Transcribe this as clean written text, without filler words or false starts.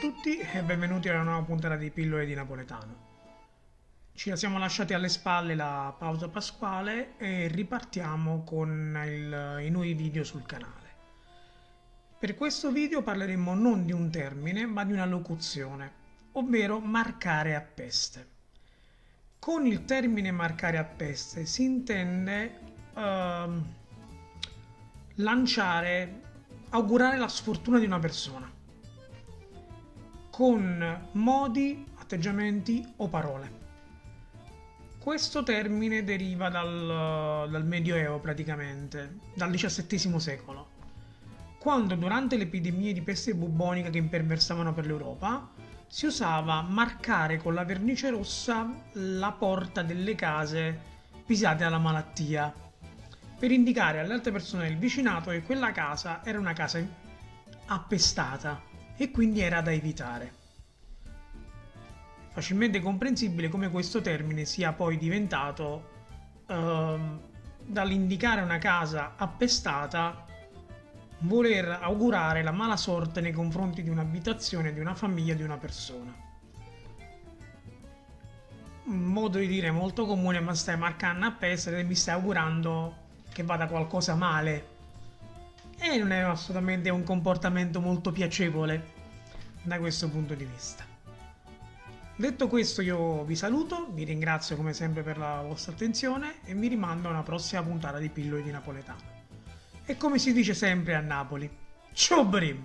tutti e benvenuti alla nuova puntata di Pillole di Napoletano. Ci siamo lasciati alle spalle la pausa pasquale e ripartiamo con i nuovi video sul canale. Per questo video parleremo non di un termine ma di una locuzione, ovvero marcare a peste. Con il termine marcare a peste si intende augurare la sfortuna di una persona con modi, atteggiamenti o parole. Questo termine deriva dal Medioevo praticamente, dal XVII secolo, quando durante le epidemie di peste bubbonica che imperversavano per l'Europa si usava marcare con la vernice rossa la porta delle case pisate dalla malattia, per indicare alle altre persone del vicinato che quella casa era una casa appestata e quindi era da evitare. Facilmente comprensibile come questo termine sia poi diventato dall'indicare una casa appestata voler augurare la mala sorte nei confronti di un'abitazione, di una famiglia, di una persona. Un modo di dire molto comune: ma stai marcando a peste e mi stai augurando che vada qualcosa male. E non è assolutamente un comportamento molto piacevole da questo punto di vista. Detto questo, io vi saluto, vi ringrazio come sempre per la vostra attenzione e vi rimando a una prossima puntata di Pillole di Napoletano. E come si dice sempre a Napoli, ciao Brim!